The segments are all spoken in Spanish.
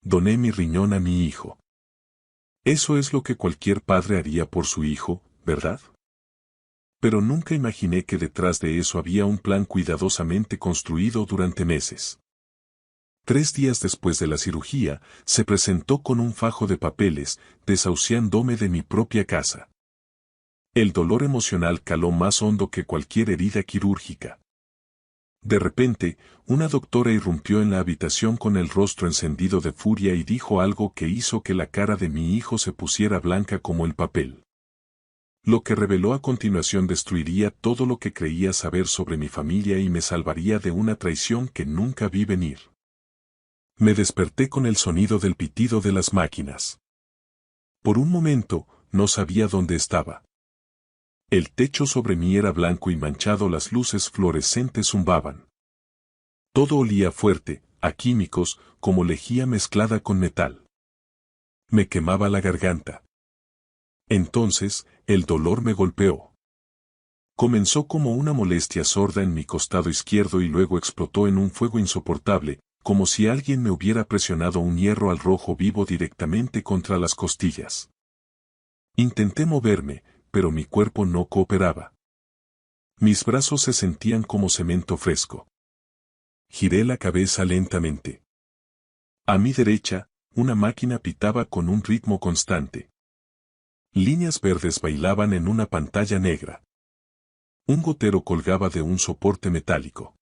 Doné mi riñón a mi hijo. Eso es lo que cualquier padre haría por su hijo, ¿verdad? Pero nunca imaginé que detrás de eso había un plan cuidadosamente construido durante meses. 3 días después de la cirugía, se presentó con un fajo de papeles, desahuciándome de mi propia casa. El dolor emocional caló más hondo que cualquier herida quirúrgica. De repente, una doctora irrumpió en la habitación con el rostro encendido de furia y dijo algo que hizo que la cara de mi hijo se pusiera blanca como el papel. Lo que reveló a continuación destruiría todo lo que creía saber sobre mi familia y me salvaría de una traición que nunca vi venir. Me desperté con el sonido del pitido de las máquinas. Por un momento, no sabía dónde estaba. El techo sobre mí era blanco y manchado, las luces fluorescentes zumbaban. Todo olía fuerte, a químicos, como lejía mezclada con metal. Me quemaba la garganta. Entonces, el dolor me golpeó. Comenzó como una molestia sorda en mi costado izquierdo y luego explotó en un fuego insoportable, como si alguien me hubiera presionado un hierro al rojo vivo directamente contra las costillas. Intenté moverme, pero mi cuerpo no cooperaba. Mis brazos se sentían como cemento fresco. Giré la cabeza lentamente. A mi derecha, una máquina pitaba con un ritmo constante. Líneas verdes bailaban en una pantalla negra. Un gotero colgaba de un soporte metálico.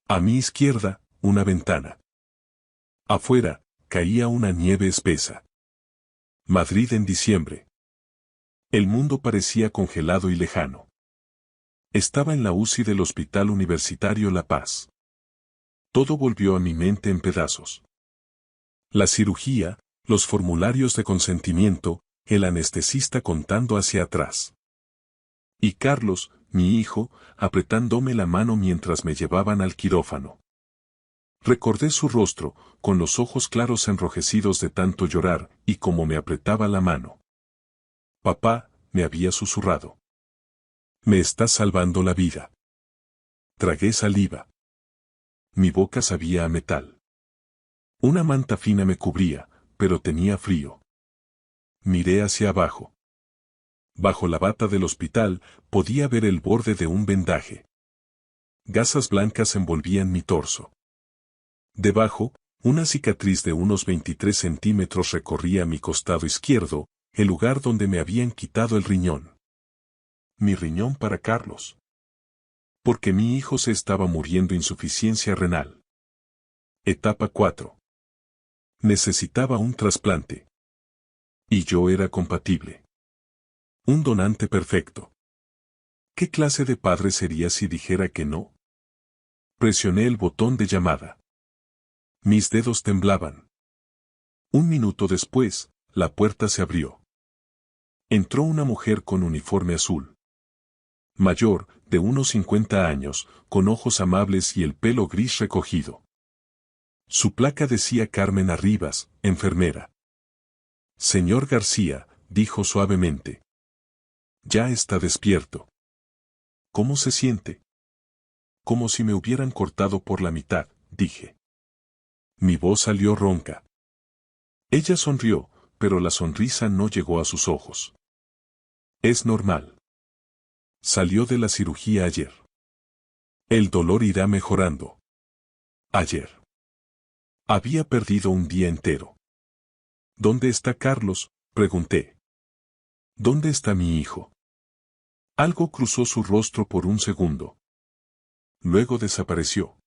A mi izquierda, una ventana. Afuera, caía una nieve espesa. Madrid en diciembre. El mundo parecía congelado y lejano. Estaba en la UCI del Hospital Universitario La Paz. Todo volvió a mi mente en pedazos. La cirugía, los formularios de consentimiento, el anestesista contando hacia atrás. Y Carlos, mi hijo, apretándome la mano mientras me llevaban al quirófano. Recordé su rostro, con los ojos claros enrojecidos de tanto llorar, y cómo me apretaba la mano. Papá, me había susurrado. Me estás salvando la vida. Tragué saliva. Mi boca sabía a metal. Una manta fina me cubría, pero tenía frío. Miré hacia abajo. Bajo la bata del hospital, podía ver el borde de un vendaje. Gasas blancas envolvían mi torso. Debajo, una cicatriz de unos 23 centímetros recorría mi costado izquierdo, el lugar donde me habían quitado el riñón. Mi riñón para Carlos. Porque mi hijo se estaba muriendo insuficiencia renal. Etapa 4. Necesitaba un trasplante. Y yo era compatible. Un donante perfecto. ¿Qué clase de padre sería si dijera que no? Presioné el botón de llamada. Mis dedos temblaban. Un minuto después, la puerta se abrió. Entró una mujer con uniforme azul. Mayor, de unos 50 años, con ojos amables y el pelo gris recogido. Su placa decía Carmen Arribas, enfermera. Señor García, dijo suavemente. Ya está despierto. ¿Cómo se siente? Como si me hubieran cortado por la mitad, dije. Mi voz salió ronca. Ella sonrió, pero la sonrisa no llegó a sus ojos. Es normal. Salió de la cirugía ayer. El dolor irá mejorando. Ayer. Había perdido un día entero. ¿Dónde está Carlos?, pregunté. ¿Dónde está mi hijo? Algo cruzó su rostro por un segundo. Luego desapareció.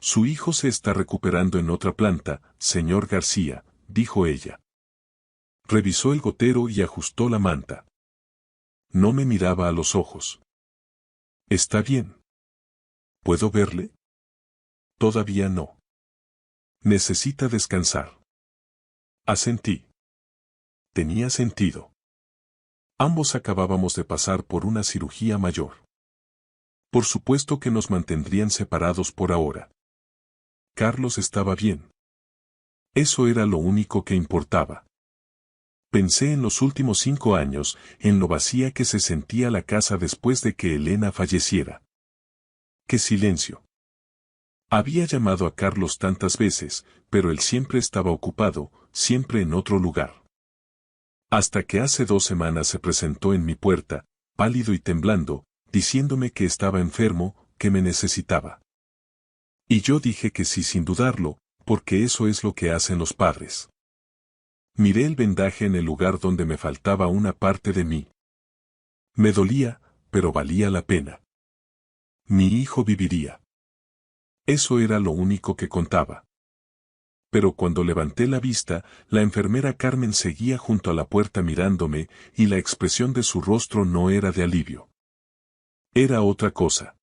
Su hijo se está recuperando en otra planta, señor García, dijo ella. Revisó el gotero y ajustó la manta. No me miraba a los ojos. ¿Está bien? ¿Puedo verle? Todavía no. Necesita descansar. Asentí. Tenía sentido. Ambos acabábamos de pasar por una cirugía mayor. Por supuesto que nos mantendrían separados por ahora. Carlos estaba bien. Eso era lo único que importaba. Pensé en los últimos 5 años, en lo vacía que se sentía la casa después de que Elena falleciera. ¡Qué silencio! Había llamado a Carlos tantas veces, pero él siempre estaba ocupado, siempre en otro lugar. Hasta que hace 2 semanas se presentó en mi puerta, pálido y temblando, diciéndome que estaba enfermo, que me necesitaba. Y yo dije que sí sin dudarlo, porque eso es lo que hacen los padres. Miré el vendaje en el lugar donde me faltaba una parte de mí. Me dolía, pero valía la pena. Mi hijo viviría. Eso era lo único que contaba. Pero cuando levanté la vista, la enfermera Carmen seguía junto a la puerta mirándome, y la expresión de su rostro no era de alivio. Era otra cosa.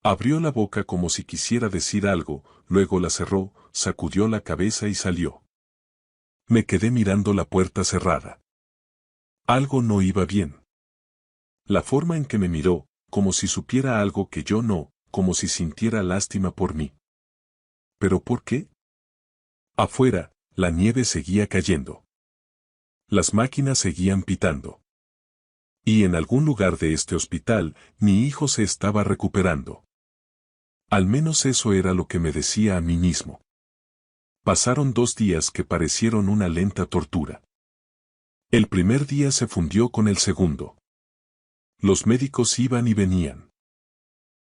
Abrió la boca como si quisiera decir algo, luego la cerró, sacudió la cabeza y salió. Me quedé mirando la puerta cerrada. Algo no iba bien. La forma en que me miró, como si supiera algo que yo no, como si sintiera lástima por mí. ¿Pero por qué? Afuera, la nieve seguía cayendo. Las máquinas seguían pitando. Y en algún lugar de este hospital, mi hijo se estaba recuperando. Al menos eso era lo que me decía a mí mismo. Pasaron 2 días que parecieron una lenta tortura. El primer día se fundió con el segundo. Los médicos iban y venían.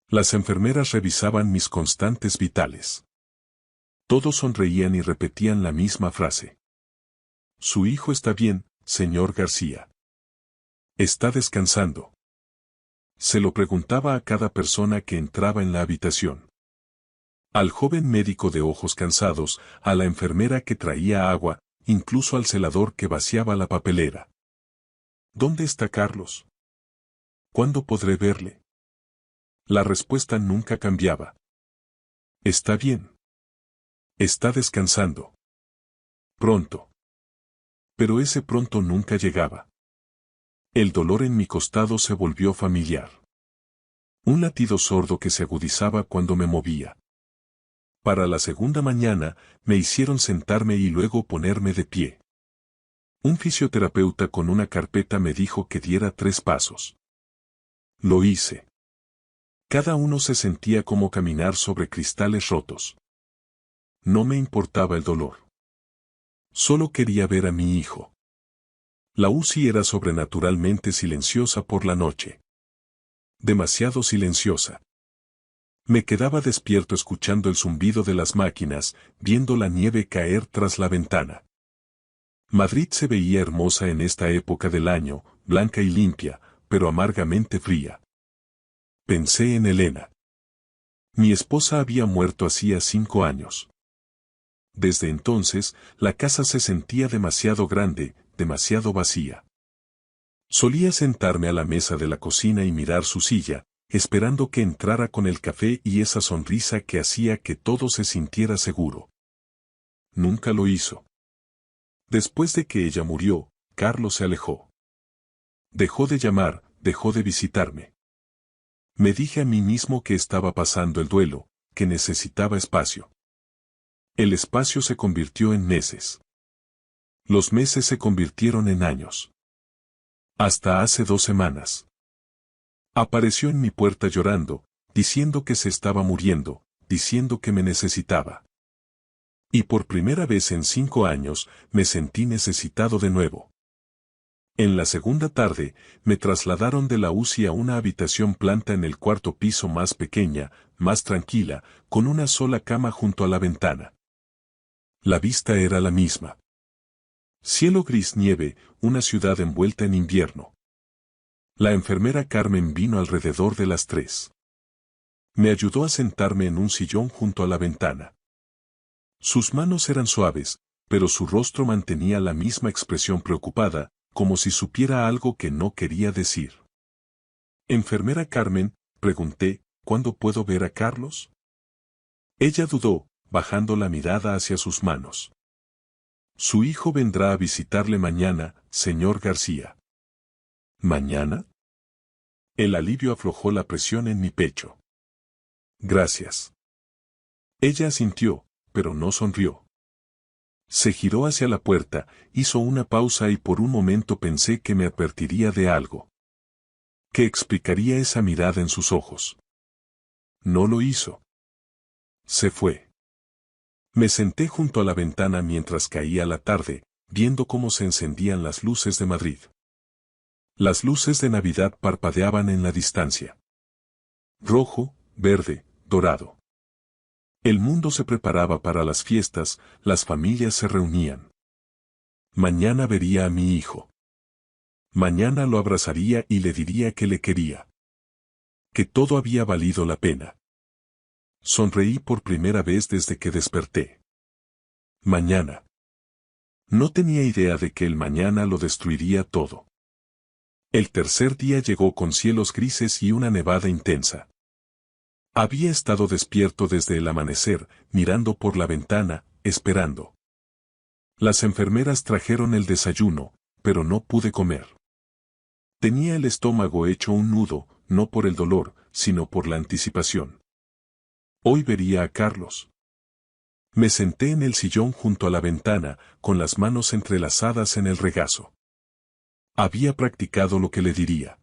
Las enfermeras revisaban mis constantes vitales. Todos sonreían y repetían la misma frase. Su hijo está bien, señor García. Está descansando. Se lo preguntaba a cada persona que entraba en la habitación. Al joven médico de ojos cansados, a la enfermera que traía agua, incluso al celador que vaciaba la papelera. ¿Dónde está Carlos? ¿Cuándo podré verle? La respuesta nunca cambiaba. Está bien. Está descansando. Pronto. Pero ese pronto nunca llegaba. El dolor en mi costado se volvió familiar. Un latido sordo que se agudizaba cuando me movía. Para la segunda mañana, me hicieron sentarme y luego ponerme de pie. Un fisioterapeuta con una carpeta me dijo que diera 3 pasos. Lo hice. Cada uno se sentía como caminar sobre cristales rotos. No me importaba el dolor. Solo quería ver a mi hijo. La UCI era sobrenaturalmente silenciosa por la noche. Demasiado silenciosa. Me quedaba despierto escuchando el zumbido de las máquinas, viendo la nieve caer tras la ventana. Madrid se veía hermosa en esta época del año, blanca y limpia, pero amargamente fría. Pensé en Elena. Mi esposa había muerto hacía 5 años. Desde entonces, la casa se sentía demasiado grande, demasiado vacía. Solía sentarme a la mesa de la cocina y mirar su silla, esperando que entrara con el café y esa sonrisa que hacía que todo se sintiera seguro. Nunca lo hizo. Después de que ella murió, Carlos se alejó. Dejó de llamar, dejó de visitarme. Me dije a mí mismo que estaba pasando el duelo, que necesitaba espacio. El espacio se convirtió en meses. Los meses se convirtieron en años. Hasta hace 2 semanas. Apareció en mi puerta llorando, diciendo que se estaba muriendo, diciendo que me necesitaba. Y por primera vez en 5 años, me sentí necesitado de nuevo. En la segunda tarde, me trasladaron de la UCI a una habitación planta en el 4.º piso más pequeña, más tranquila, con una sola cama junto a la ventana. La vista era la misma. Cielo gris nieve, una ciudad envuelta en invierno. La enfermera Carmen vino alrededor de las 3. Me ayudó a sentarme en un sillón junto a la ventana. Sus manos eran suaves, pero su rostro mantenía la misma expresión preocupada, como si supiera algo que no quería decir. Enfermera Carmen, pregunté, ¿cuándo puedo ver a Carlos? Ella dudó, bajando la mirada hacia sus manos. Su hijo vendrá a visitarle mañana, señor García. ¿Mañana? El alivio aflojó la presión en mi pecho. Gracias. Ella asintió, pero no sonrió. Se giró hacia la puerta, hizo una pausa y por un momento pensé que me advertiría de algo. ¿Qué explicaría esa mirada en sus ojos? No lo hizo. Se fue. Me senté junto a la ventana mientras caía la tarde, viendo cómo se encendían las luces de Madrid. Las luces de Navidad parpadeaban en la distancia. Rojo, verde, dorado. El mundo se preparaba para las fiestas, las familias se reunían. Mañana vería a mi hijo. Mañana lo abrazaría y le diría que le quería. Que todo había valido la pena. Sonreí por primera vez desde que desperté. Mañana. No tenía idea de que el mañana lo destruiría todo. El tercer día llegó con cielos grises y una nevada intensa. Había estado despierto desde el amanecer, mirando por la ventana, esperando. Las enfermeras trajeron el desayuno, pero no pude comer. Tenía el estómago hecho un nudo, no por el dolor, sino por la anticipación. Hoy vería a Carlos. Me senté en el sillón junto a la ventana, con las manos entrelazadas en el regazo. Había practicado lo que le diría.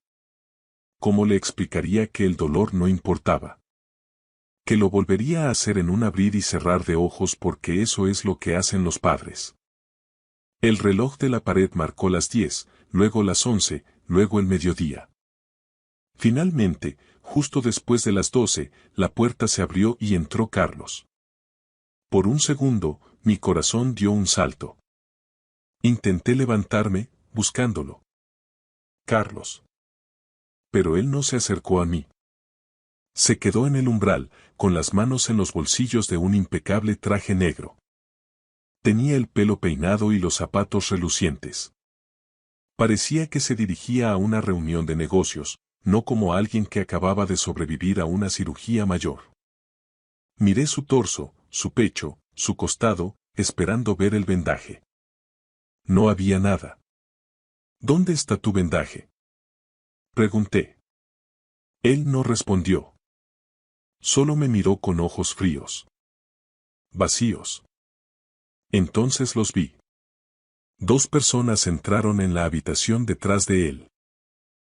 ¿Cómo le explicaría que el dolor no importaba? Que lo volvería a hacer en un abrir y cerrar de ojos porque eso es lo que hacen los padres. El reloj de la pared marcó las 10, luego las 11, luego el mediodía. Finalmente, justo después de las 12, la puerta se abrió y entró Carlos. Por un segundo, mi corazón dio un salto. Intenté levantarme, buscándolo. Carlos. Pero él no se acercó a mí. Se quedó en el umbral, con las manos en los bolsillos de un impecable traje negro. Tenía el pelo peinado y los zapatos relucientes. Parecía que se dirigía a una reunión de negocios, no como alguien que acababa de sobrevivir a una cirugía mayor. Miré su torso, su pecho, su costado, esperando ver el vendaje. No había nada. ¿Dónde está tu vendaje?, pregunté. Él no respondió. Solo me miró con ojos fríos. Vacíos. Entonces los vi. Dos personas entraron en la habitación detrás de él.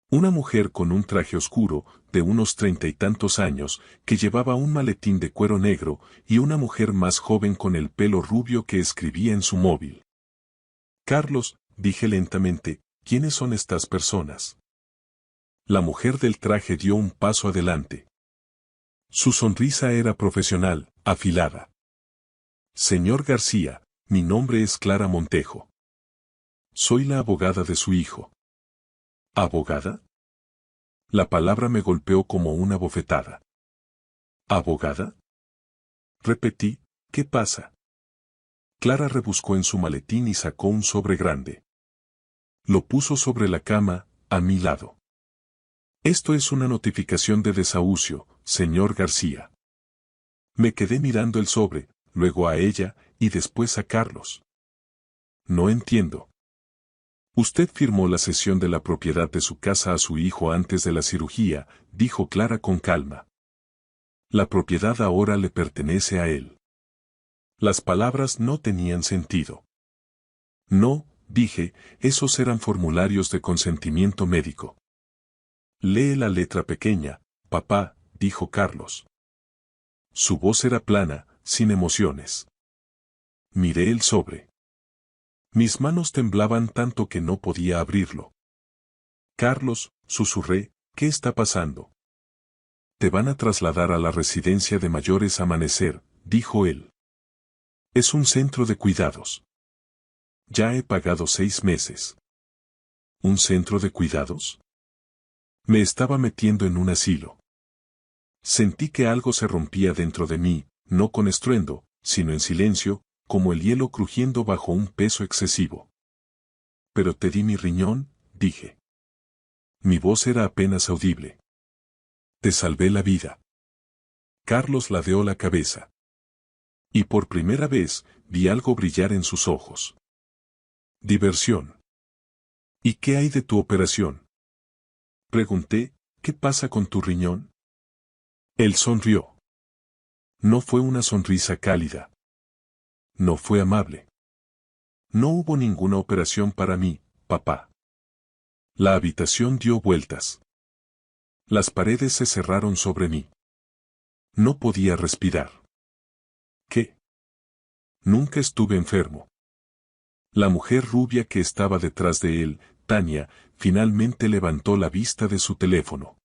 Una mujer con un traje oscuro, de unos 30 y tantos años, que llevaba un maletín de cuero negro, y una mujer más joven con el pelo rubio que escribía en su móvil. Carlos, dije lentamente, ¿quiénes son estas personas? La mujer del traje dio un paso adelante. Su sonrisa era profesional, afilada. Señor García, mi nombre es Clara Montejo. Soy la abogada de su hijo. ¿Abogada? La palabra me golpeó como una bofetada. ¿Abogada? Repetí, ¿qué pasa? Clara rebuscó en su maletín y sacó un sobre grande. Lo puso sobre la cama, a mi lado. Esto es una notificación de desahucio, señor García. Me quedé mirando el sobre, luego a ella, y después a Carlos. No entiendo. Usted firmó la cesión de la propiedad de su casa a su hijo antes de la cirugía, dijo Clara con calma. La propiedad ahora le pertenece a él. Las palabras no tenían sentido. No, dije, esos eran formularios de consentimiento médico. Lee la letra pequeña, papá, dijo Carlos. Su voz era plana, sin emociones. Miré el sobre. Mis manos temblaban tanto que no podía abrirlo. Carlos, susurré, ¿qué está pasando? Te van a trasladar a la residencia de mayores Amanecer, dijo él. Es un centro de cuidados. Ya he pagado 6 meses. ¿Un centro de cuidados? Me estaba metiendo en un asilo. Sentí que algo se rompía dentro de mí, no con estruendo, sino en silencio, como el hielo crujiendo bajo un peso excesivo. Pero te di mi riñón, dije. Mi voz era apenas audible. Te salvé la vida. Carlos ladeó la cabeza. Y por primera vez, vi algo brillar en sus ojos. Diversión. ¿Y qué hay de tu operación? Pregunté, ¿qué pasa con tu riñón? Él sonrió. No fue una sonrisa cálida. No fue amable. No hubo ninguna operación para mí, papá. La habitación dio vueltas. Las paredes se cerraron sobre mí. No podía respirar. ¿Qué? Nunca estuve enfermo. La mujer rubia que estaba detrás de él, Tania, finalmente levantó la vista de su teléfono.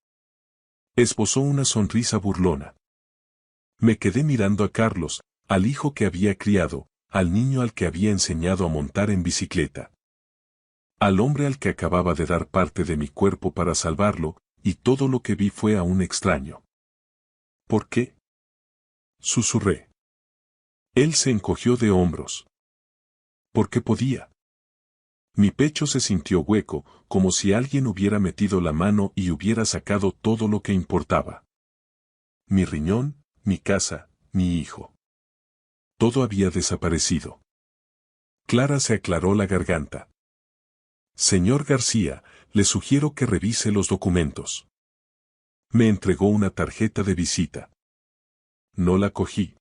Esbozó una sonrisa burlona. Me quedé mirando a Carlos, al hijo que había criado, al niño al que había enseñado a montar en bicicleta. Al hombre al que acababa de dar parte de mi cuerpo para salvarlo, y todo lo que vi fue a un extraño. ¿Por qué? Susurré. Él se encogió de hombros. Porque podía. Mi pecho se sintió hueco, como si alguien hubiera metido la mano y hubiera sacado todo lo que importaba. Mi riñón, mi casa, mi hijo. Todo había desaparecido. Clara se aclaró la garganta. Señor García, le sugiero que revise los documentos. Me entregó una tarjeta de visita. No la cogí.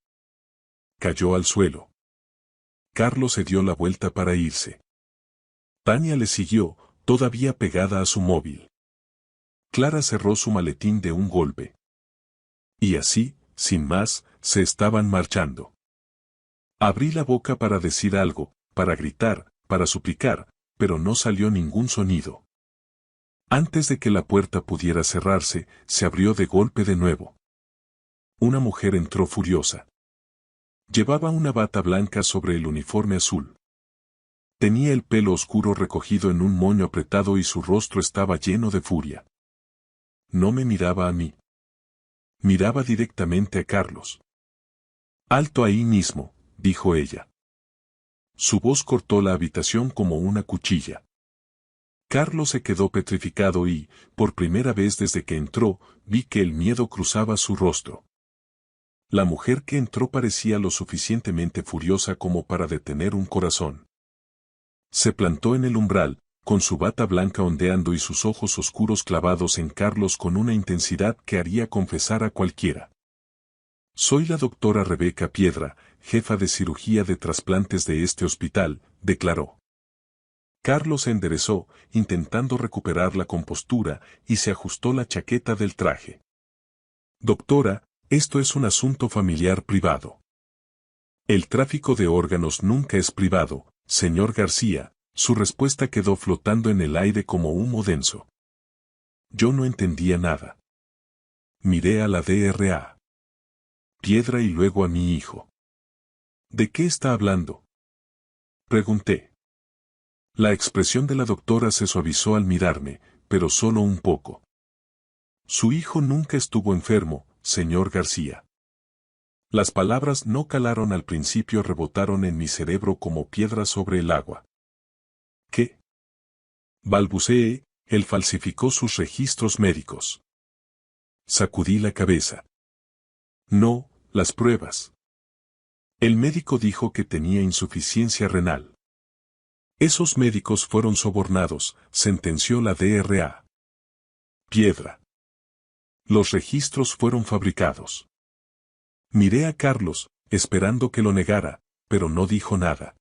Cayó al suelo. Carlos se dio la vuelta para irse. Tania le siguió, todavía pegada a su móvil. Clara cerró su maletín de un golpe. Y así, sin más, se estaban marchando. Abrí la boca para decir algo, para gritar, para suplicar, pero no salió ningún sonido. Antes de que la puerta pudiera cerrarse, se abrió de golpe de nuevo. Una mujer entró furiosa. Llevaba una bata blanca sobre el uniforme azul. Tenía el pelo oscuro recogido en un moño apretado y su rostro estaba lleno de furia. No me miraba a mí. Miraba directamente a Carlos. «Alto ahí mismo», dijo ella. Su voz cortó la habitación como una cuchilla. Carlos se quedó petrificado y, por primera vez desde que entró, vi que el miedo cruzaba su rostro. La mujer que entró parecía lo suficientemente furiosa como para detener un corazón. Se plantó en el umbral, con su bata blanca ondeando y sus ojos oscuros clavados en Carlos con una intensidad que haría confesar a cualquiera. «Soy la doctora Rebeca Piedra, jefa de cirugía de trasplantes de este hospital», declaró. Carlos se enderezó, intentando recuperar la compostura, y se ajustó la chaqueta del traje. «Doctora, esto es un asunto familiar privado». «El tráfico de órganos nunca es privado, señor García», su respuesta quedó flotando en el aire como humo denso. Yo no entendía nada. Miré a la DRA. Piedra y luego a mi hijo. «¿De qué está hablando?», pregunté. La expresión de la doctora se suavizó al mirarme, pero solo un poco. «Su hijo nunca estuvo enfermo, señor García». Las palabras no calaron al principio, rebotaron en mi cerebro como piedras sobre el agua. «¿Qué?», balbuceé, «él falsificó sus registros médicos». Sacudí la cabeza. «No, las pruebas». «El médico dijo que tenía insuficiencia renal». «Esos médicos fueron sobornados», sentenció la DRA. Piedra. «Los registros fueron fabricados». Miré a Carlos, esperando que lo negara, pero no dijo nada.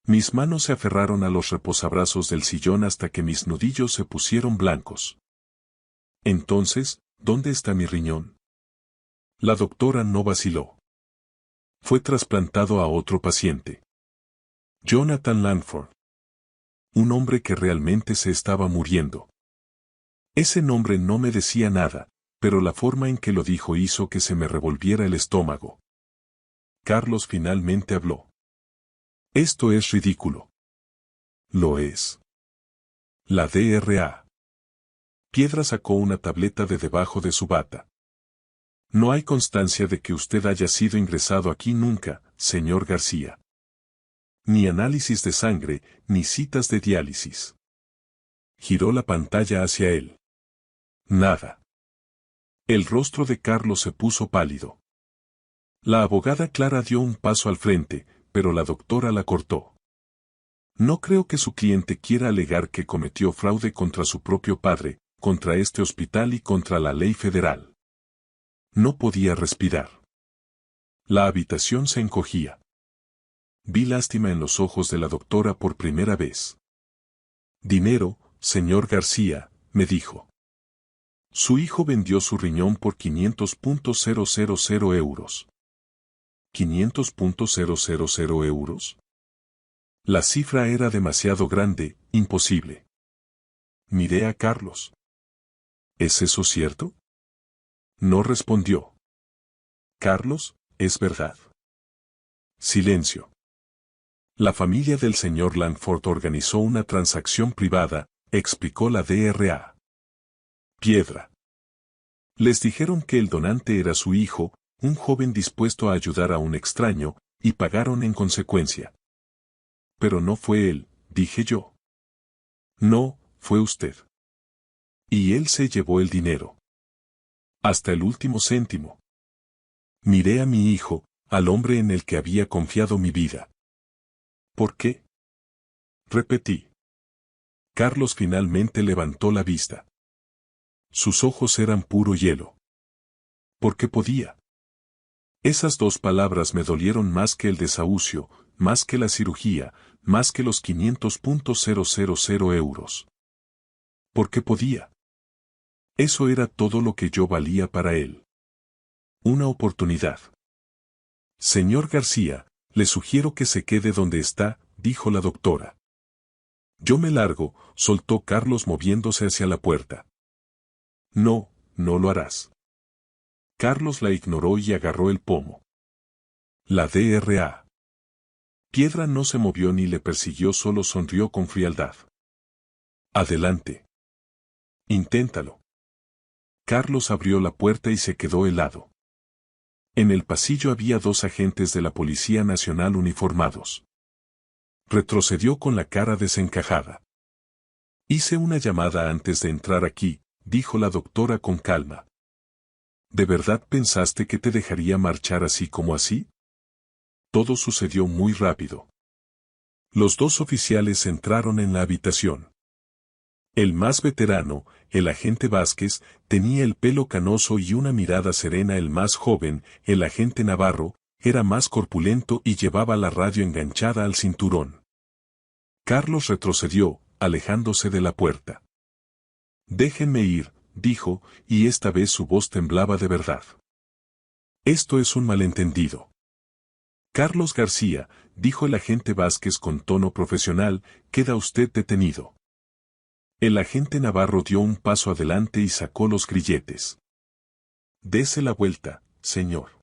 Mis manos se aferraron a los reposabrazos del sillón hasta que mis nudillos se pusieron blancos. «Entonces, ¿dónde está mi riñón?». La doctora no vaciló. «Fue trasplantado a otro paciente. Jonathan Langford. Un hombre que realmente se estaba muriendo». Ese nombre no me decía nada, pero la forma en que lo dijo hizo que se me revolviera el estómago. Carlos finalmente habló. «Esto es ridículo». «Lo es». La DRA. Piedra sacó una tableta de debajo de su bata. «No hay constancia de que usted haya sido ingresado aquí nunca, señor García. Ni análisis de sangre, ni citas de diálisis». Giró la pantalla hacia él. «Nada». El rostro de Carlos se puso pálido. La abogada Clara dio un paso al frente, pero la doctora la cortó. «No creo que su cliente quiera alegar que cometió fraude contra su propio padre, contra este hospital y contra la ley federal». No podía respirar. La habitación se encogía. Vi lástima en los ojos de la doctora por primera vez. «Dinero, señor García», me dijo. «Su hijo vendió su riñón por 500.000 euros». ¿500.000 euros? La cifra era demasiado grande, imposible. Miré a Carlos. ¿Es eso cierto? No respondió. Carlos, es verdad. Silencio. La familia del señor Langford organizó una transacción privada, explicó la DRA. Piedra. Les dijeron que el donante era su hijo, un joven dispuesto a ayudar a un extraño, y pagaron en consecuencia. Pero no fue él, dije yo. No, fue usted. Y él se llevó el dinero. Hasta el último céntimo. Miré a mi hijo, al hombre en el que había confiado mi vida. ¿Por qué? Repetí. Carlos finalmente levantó la vista. Sus ojos eran puro hielo. ¿Por qué podía? Esas dos palabras me dolieron más que el desahucio, más que la cirugía, más que los 500.000 euros. ¿Por qué podía? Eso era todo lo que yo valía para él. Una oportunidad. Señor García, le sugiero que se quede donde está, dijo la doctora. Yo me largo, soltó Carlos moviéndose hacia la puerta. No, no lo harás. Carlos la ignoró y agarró el pomo. La DRA. Piedra no se movió ni le persiguió, solo sonrió con frialdad. Adelante. Inténtalo. Carlos abrió la puerta y se quedó helado. En el pasillo había dos agentes de la Policía Nacional uniformados. Retrocedió con la cara desencajada. Hice una llamada antes de entrar aquí, dijo la doctora con calma. ¿De verdad pensaste que te dejaría marchar así como así? Todo sucedió muy rápido. Los dos oficiales entraron en la habitación. El más veterano, el agente Vázquez, tenía el pelo canoso y una mirada serena. El más joven, el agente Navarro, era más corpulento y llevaba la radio enganchada al cinturón. Carlos retrocedió, alejándose de la puerta. Déjenme ir, dijo, y esta vez su voz temblaba de verdad. Esto es un malentendido. Carlos García, dijo el agente Vázquez con tono profesional, queda usted detenido. El agente Navarro dio un paso adelante y sacó los grilletes. Dese la vuelta, señor.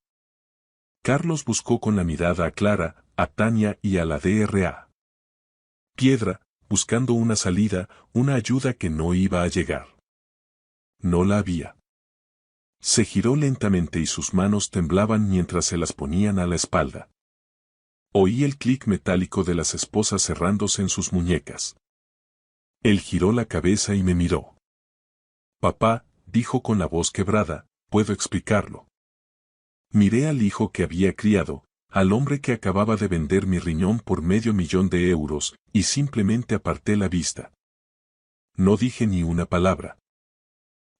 Carlos buscó con la mirada a Clara, a Tania y a la DRA. Piedra, buscando una salida, una ayuda que no iba a llegar. No la había. Se giró lentamente y sus manos temblaban mientras se las ponían a la espalda. Oí el clic metálico de las esposas cerrándose en sus muñecas. Él giró la cabeza y me miró. Papá, dijo con la voz quebrada, puedo explicarlo. Miré al hijo que había criado, al hombre que acababa de vender mi riñón por $500,000, y simplemente aparté la vista. No dije ni una palabra.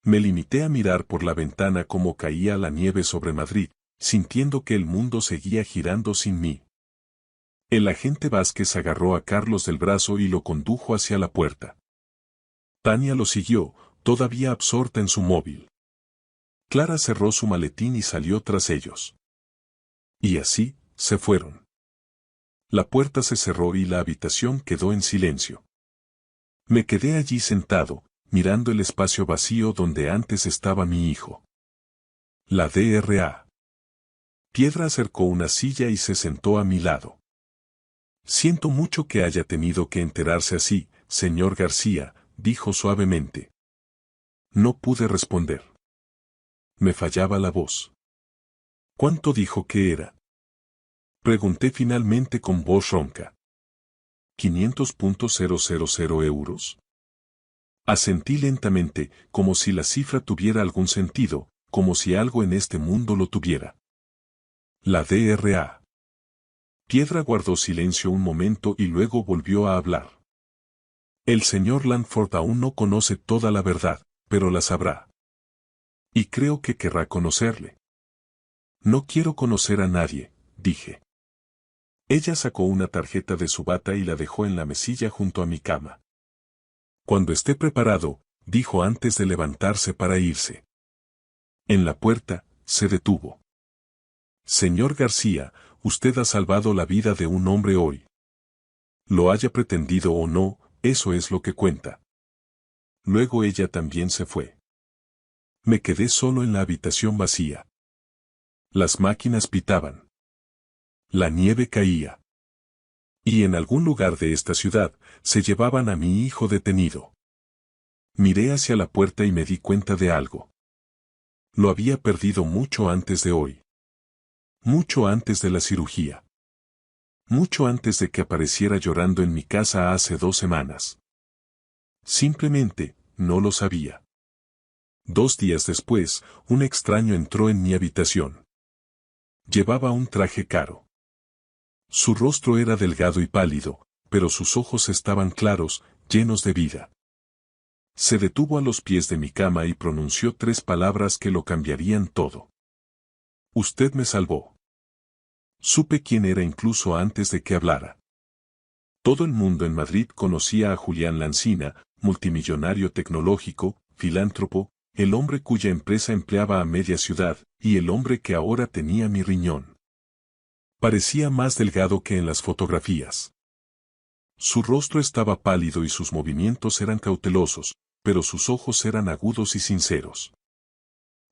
Me limité a mirar por la ventana cómo caía la nieve sobre Madrid, sintiendo que el mundo seguía girando sin mí. El agente Vázquez agarró a Carlos del brazo y lo condujo hacia la puerta. Tania lo siguió, todavía absorta en su móvil. Clara cerró su maletín y salió tras ellos. Y así, se fueron. La puerta se cerró y la habitación quedó en silencio. Me quedé allí sentado, mirando el espacio vacío donde antes estaba mi hijo. La DRA. Piedra acercó una silla y se sentó a mi lado. Siento mucho que haya tenido que enterarse así, señor García, dijo suavemente. No pude responder. Me fallaba la voz. ¿Cuánto dijo que era? Pregunté finalmente con voz ronca. ¿500.000 euros? Asentí lentamente, como si la cifra tuviera algún sentido, como si algo en este mundo lo tuviera. La DRA. Piedra guardó silencio un momento y luego volvió a hablar. El señor Langford aún no conoce toda la verdad, pero la sabrá. Y creo que querrá conocerle. No quiero conocer a nadie, dije. Ella sacó una tarjeta de su bata y la dejó en la mesilla junto a mi cama. Cuando esté preparado, dijo antes de levantarse para irse. En la puerta, se detuvo. Señor García, usted ha salvado la vida de un hombre hoy. Lo haya pretendido o no, eso es lo que cuenta. Luego ella también se fue. Me quedé solo en la habitación vacía. Las máquinas pitaban. La nieve caía. Y en algún lugar de esta ciudad, se llevaban a mi hijo detenido. Miré hacia la puerta y me di cuenta de algo. Lo había perdido mucho antes de hoy. Mucho antes de la cirugía. Mucho antes de que apareciera llorando en mi casa hace 2 semanas. Simplemente, no lo sabía. 2 días después, un extraño entró en mi habitación. Llevaba un traje caro. Su rostro era delgado y pálido, pero sus ojos estaban claros, llenos de vida. Se detuvo a los pies de mi cama y pronunció 3 palabras que lo cambiarían todo. Usted me salvó. Supe quién era incluso antes de que hablara. Todo el mundo en Madrid conocía a Julián Lancina, multimillonario tecnológico, filántropo, el hombre cuya empresa empleaba a media ciudad, y el hombre que ahora tenía mi riñón. Parecía más delgado que en las fotografías. Su rostro estaba pálido y sus movimientos eran cautelosos, pero sus ojos eran agudos y sinceros.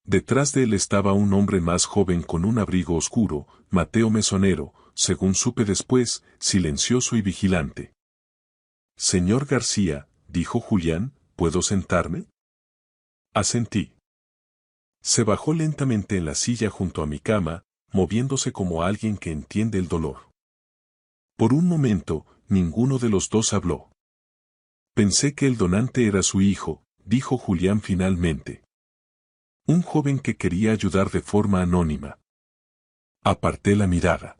Detrás de él estaba un hombre más joven con un abrigo oscuro, Mateo Mesonero, según supe después, silencioso y vigilante. Señor García, dijo Julián, ¿puedo sentarme? Asentí. Se bajó lentamente en la silla junto a mi cama, moviéndose como alguien que entiende el dolor. Por un momento, ninguno de los dos habló. Pensé que el donante era su hijo, dijo Julián finalmente. Un joven que quería ayudar de forma anónima. Aparté la mirada.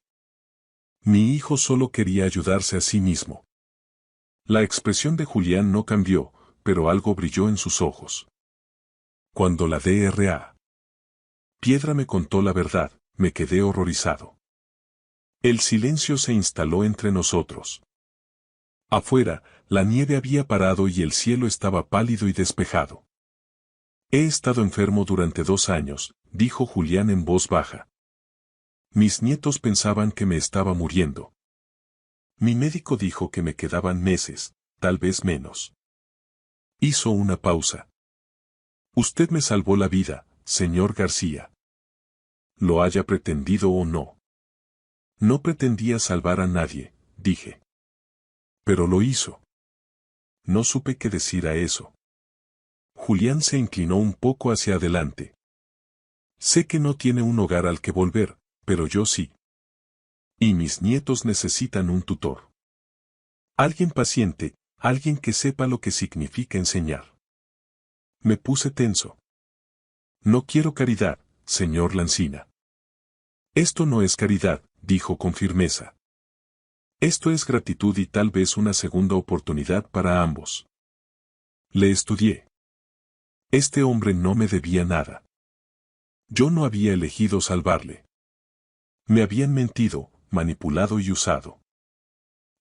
Mi hijo solo quería ayudarse a sí mismo. La expresión de Julián no cambió, pero algo brilló en sus ojos. Cuando la Dra. Piedra me contó la verdad, me quedé horrorizado. El silencio se instaló entre nosotros. Afuera, la nieve había parado y el cielo estaba pálido y despejado. He estado enfermo durante 2 años, dijo Julián en voz baja. Mis nietos pensaban que me estaba muriendo. Mi médico dijo que me quedaban meses, tal vez menos. Hizo una pausa. Usted me salvó la vida, señor García. Lo haya pretendido o no. No pretendía salvar a nadie, dije. Pero lo hizo. No supe qué decir a eso. Julián se inclinó un poco hacia adelante. Sé que no tiene un hogar al que volver, pero yo sí. Y mis nietos necesitan un tutor. Alguien paciente, alguien que sepa lo que significa enseñar. Me puse tenso. No quiero caridad, señor Lancina. Esto no es caridad, dijo con firmeza. Esto es gratitud y tal vez una segunda oportunidad para ambos. Le estudié. Este hombre no me debía nada. Yo no había elegido salvarle. Me habían mentido, manipulado y usado.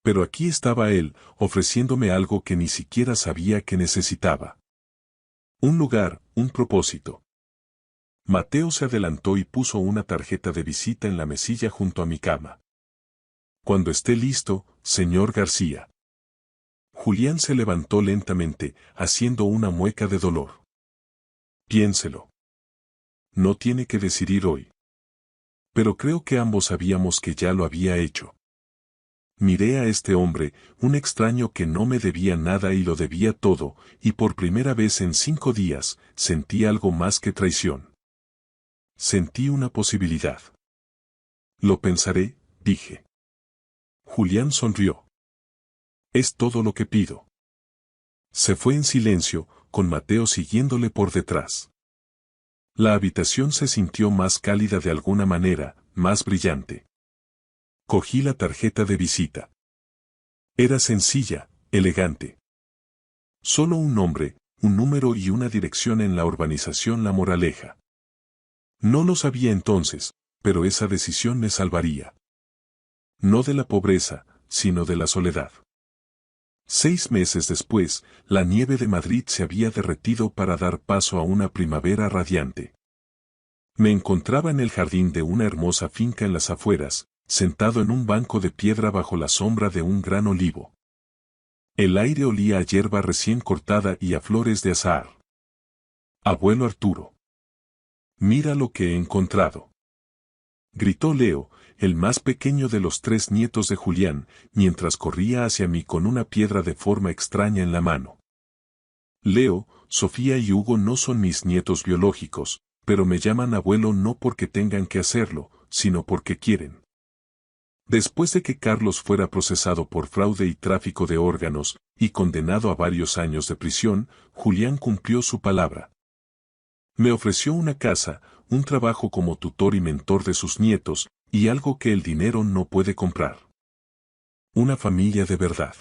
Pero aquí estaba él, ofreciéndome algo que ni siquiera sabía que necesitaba. Un lugar, un propósito. Mateo se adelantó y puso una tarjeta de visita en la mesilla junto a mi cama. Cuando esté listo, señor García. Julián se levantó lentamente, haciendo una mueca de dolor. Piénselo. No tiene que decidir hoy. Pero creo que ambos sabíamos que ya lo había hecho. Miré a este hombre, un extraño que no me debía nada y lo debía todo, y por primera vez en 5 días, sentí algo más que traición. Sentí una posibilidad. Lo pensaré, dije. Julián sonrió. Es todo lo que pido. Se fue en silencio, con Mateo siguiéndole por detrás. La habitación se sintió más cálida de alguna manera, más brillante. Cogí la tarjeta de visita. Era sencilla, elegante. Solo un nombre, un número y una dirección en la urbanización La Moraleja. No lo sabía entonces, pero esa decisión me salvaría. No de la pobreza, sino de la soledad. 6 meses después, la nieve de Madrid se había derretido para dar paso a una primavera radiante. Me encontraba en el jardín de una hermosa finca en las afueras, sentado en un banco de piedra bajo la sombra de un gran olivo. El aire olía a hierba recién cortada y a flores de azahar. Abuelo Arturo. Mira lo que he encontrado. Gritó Leo, el más pequeño de los 3 nietos de Julián, mientras corría hacia mí con una piedra de forma extraña en la mano. Leo, Sofía y Hugo no son mis nietos biológicos, pero me llaman abuelo no porque tengan que hacerlo, sino porque quieren. Después de que Carlos fuera procesado por fraude y tráfico de órganos, y condenado a varios años de prisión, Julián cumplió su palabra. Me ofreció una casa, un trabajo como tutor y mentor de sus nietos, y algo que el dinero no puede comprar. Una familia de verdad.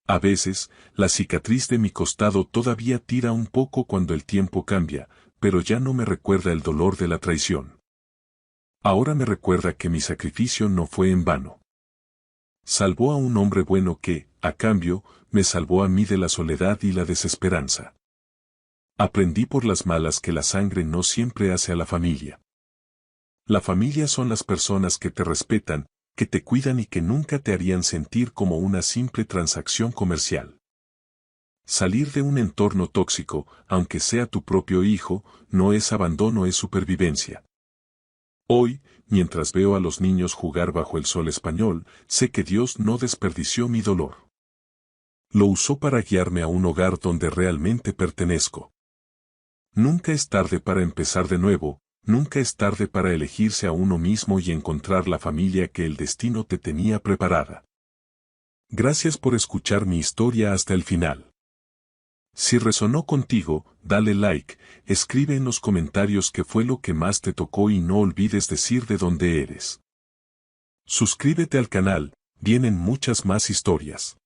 A veces, la cicatriz de mi costado todavía tira un poco cuando el tiempo cambia, pero ya no me recuerda el dolor de la traición. Ahora me recuerda que mi sacrificio no fue en vano. Salvó a un hombre bueno que, a cambio, me salvó a mí de la soledad y la desesperanza. Aprendí por las malas que la sangre no siempre hace a la familia. La familia son las personas que te respetan, que te cuidan y que nunca te harían sentir como una simple transacción comercial. Salir de un entorno tóxico, aunque sea tu propio hijo, no es abandono, es supervivencia. Hoy, mientras veo a los niños jugar bajo el sol español, sé que Dios no desperdició mi dolor. Lo usó para guiarme a un hogar donde realmente pertenezco. Nunca es tarde para empezar de nuevo, nunca es tarde para elegirse a uno mismo y encontrar la familia que el destino te tenía preparada. Gracias por escuchar mi historia hasta el final. Si resonó contigo, dale like, escribe en los comentarios qué fue lo que más te tocó y no olvides decir de dónde eres. Suscríbete al canal, vienen muchas más historias.